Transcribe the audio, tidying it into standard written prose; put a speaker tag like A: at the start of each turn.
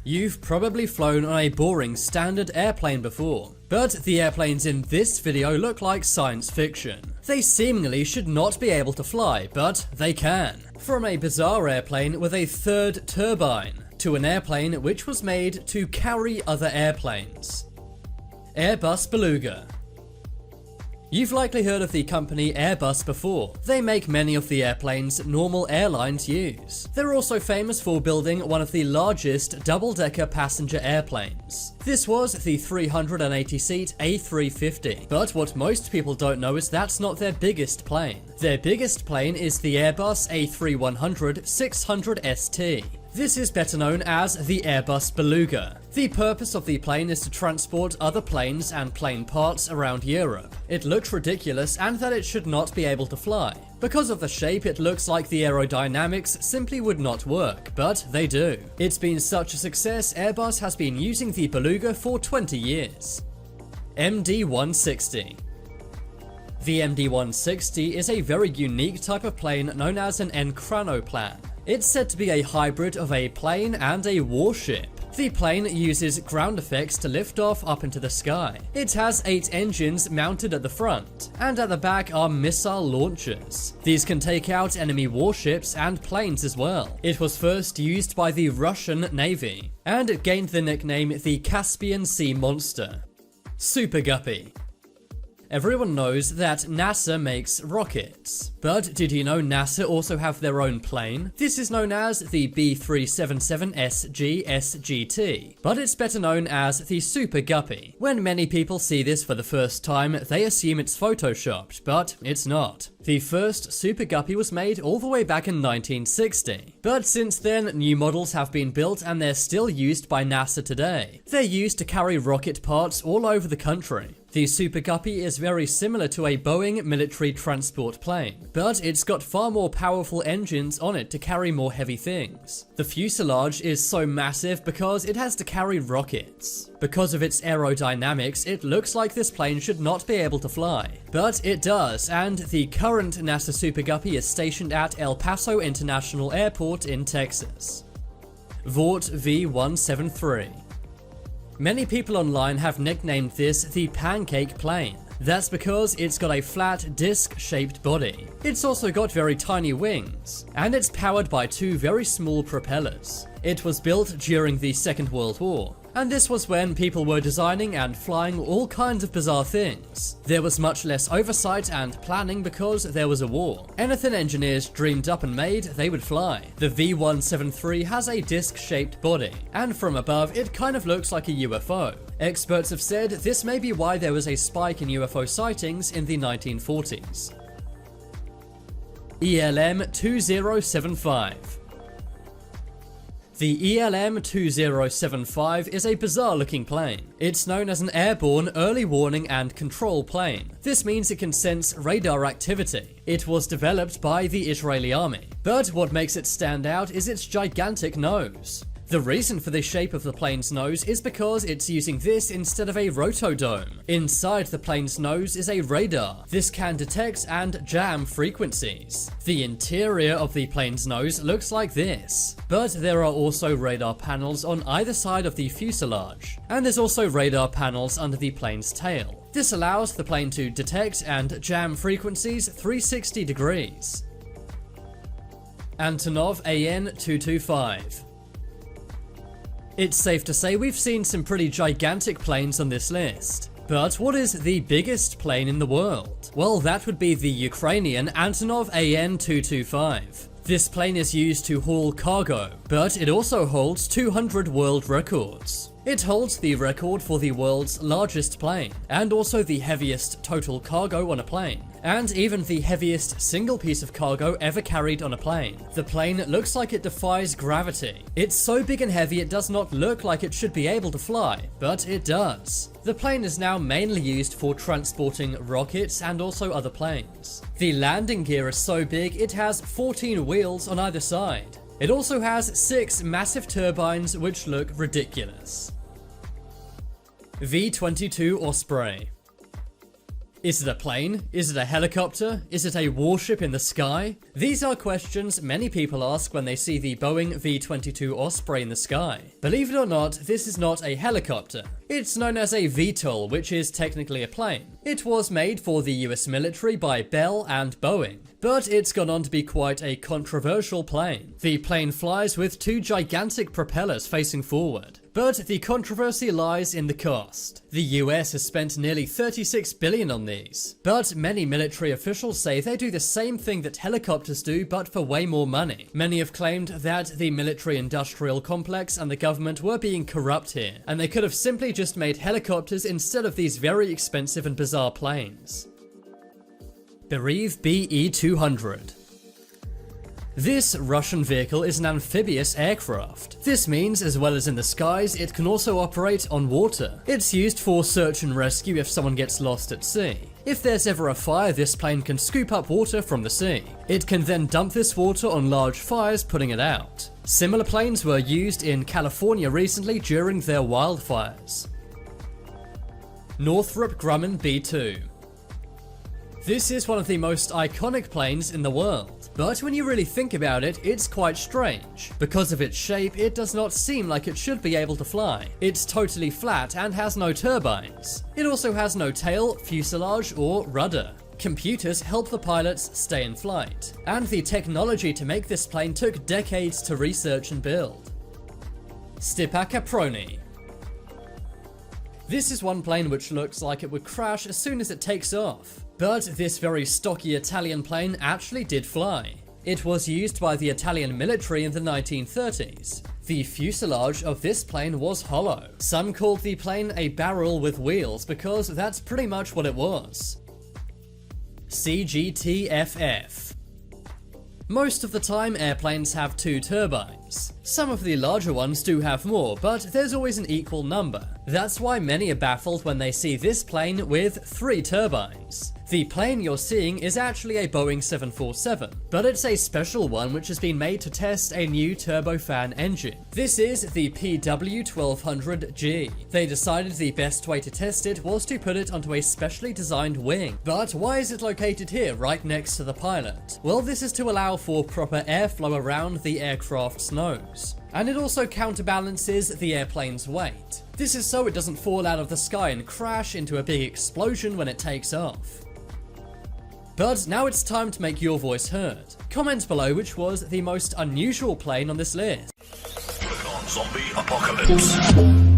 A: You've probably flown on a boring standard airplane before, but the airplanes in this video look like science fiction. They seemingly should not be able to fly, but they can. From a bizarre airplane with a third turbine, to an airplane which was made to carry other airplanes. Airbus Beluga. You've likely heard of the company Airbus before. They make many of the airplanes normal airlines use. They're also famous for building one of the largest double-decker passenger airplanes. This was the 380-seat A350, but what most people don't know is that's not their biggest plane. Their biggest plane is the Airbus A300-600 ST. This is better known as the Airbus Beluga. The purpose of the plane is to transport other planes and plane parts around Europe. It looks ridiculous and that it should not be able to fly. Because of the shape, it looks like the aerodynamics simply would not work, but they do. It's been such a success, Airbus has been using the Beluga for 20 years. MD-160. The MD-160 is a very unique type of plane known as an encranoplan. It's said to be a hybrid of a plane and a warship. The plane uses ground effects to lift off up into the sky. It has 8 engines mounted at the front, and at the back are missile launchers. These can take out enemy warships and planes as well. It was first used by the Russian Navy, and it gained the nickname the Caspian Sea Monster. Super Guppy. Everyone knows that NASA makes rockets, but did you know NASA also have their own plane? This is known as the B377SG SGT, but it's better known as the Super Guppy. When many people see this for the first time, they assume it's photoshopped, but it's not. The first Super Guppy was made all the way back in 1960, but since then new models have been built and they're still used by NASA today. They're used to carry rocket parts all over the country. The Super Guppy is very similar to a Boeing military transport plane, but it's got far more powerful engines on it to carry more heavy things. The fuselage is so massive because it has to carry rockets. Because of its aerodynamics, it looks like this plane should not be able to fly, but it does, and the current NASA Super Guppy is stationed at El Paso International Airport in Texas. Vought V173. Many people online have nicknamed this the pancake plane. That's because it's got a flat, disc-shaped body. It's also got very tiny wings, and it's powered by 2 very small propellers. It was built during the Second World War, and this was when people were designing and flying all kinds of bizarre things. There was much less oversight and planning because there was a war. Anything engineers dreamed up and made, they would fly. The V173 has a disc-shaped body, and from above it kind of looks like a UFO. Experts have said this may be why there was a spike in UFO sightings in the 1940s. ELM-2075. The ELM-2075 is a bizarre looking plane. It's known as an airborne early warning and control plane. This means it can sense radar activity. It was developed by the Israeli army, but what makes it stand out is its gigantic nose. The reason for the shape of the plane's nose is because it's using this instead of a rotodome. Inside the plane's nose is a radar. This can detect and jam frequencies. The interior of the plane's nose looks like this, but there are also radar panels on either side of the fuselage, and there's also radar panels under the plane's tail. This allows the plane to detect and jam frequencies 360 degrees. Antonov AN-225. It's safe to say we've seen some pretty gigantic planes on this list. But what is the biggest plane in the world? Well, that would be the Ukrainian Antonov AN-225. This plane is used to haul cargo, but it also holds 200 world records. It holds the record for the world's largest plane, and also the heaviest total cargo on a plane, and even the heaviest single piece of cargo ever carried on a plane. The plane looks like it defies gravity. It's so big and heavy it does not look like it should be able to fly, but it does. The plane is now mainly used for transporting rockets and also other planes. The landing gear is so big it has 14 wheels on either side. It also has 6 massive turbines which look ridiculous. V-22 Osprey. Is it a plane? Is it a helicopter? Is it a warship in the sky? These are questions many people ask when they see the Boeing V-22 Osprey in the sky. Believe it or not, this is not a helicopter. It's known as a VTOL, which is technically a plane. It was made for the US military by Bell and Boeing, but it's gone on to be quite a controversial plane. The plane flies with two gigantic propellers facing forward. But the controversy lies in the cost. The US has spent nearly $36 billion on these. But many military officials say they do the same thing that helicopters do, but for way more money. Many have claimed that the military-industrial complex and the government were being corrupt here, and they could have simply just made helicopters instead of these very expensive and bizarre planes. Bereev BE-200. This Russian vehicle is an amphibious aircraft. This means, as well as in the skies, it can also operate on water. It's used for search and rescue if someone gets lost at sea. If there's ever a fire, this plane can scoop up water from the sea. It can then dump this water on large fires, putting it out. Similar planes were used in California recently during their wildfires. Northrop Grumman B-2. This is one of the most iconic planes in the world, but when you really think about it, it's quite strange. Because of its shape, it does not seem like it should be able to fly. It's totally flat and has no turbines. It also has no tail, fuselage, or rudder. Computers help the pilots stay in flight, and the technology to make this plane took decades to research and build. Stipa Caproni. This is one plane which looks like it would crash as soon as it takes off. But this very stocky Italian plane actually did fly. It was used by the Italian military in the 1930s. The fuselage of this plane was hollow. Some called the plane a barrel with wheels because that's pretty much what it was. CGT-FF. Most of the time, airplanes have two turbines. Some of the larger ones do have more, but there's always an equal number. That's why many are baffled when they see this plane with 3 turbines. The plane you're seeing is actually a Boeing 747, but it's a special one which has been made to test a new turbofan engine. This is the PW1200G. They decided the best way to test it was to put it onto a specially designed wing. But why is it located here, right next to the pilot? Well, this is to allow for proper airflow around the aircraft's nose. And it also counterbalances the airplane's weight. This is so it doesn't fall out of the sky and crash into a big explosion when it takes off. But now it's time to make your voice heard. Comment below which was the most unusual plane on this list.
B: Click on Zombie Apocalypse.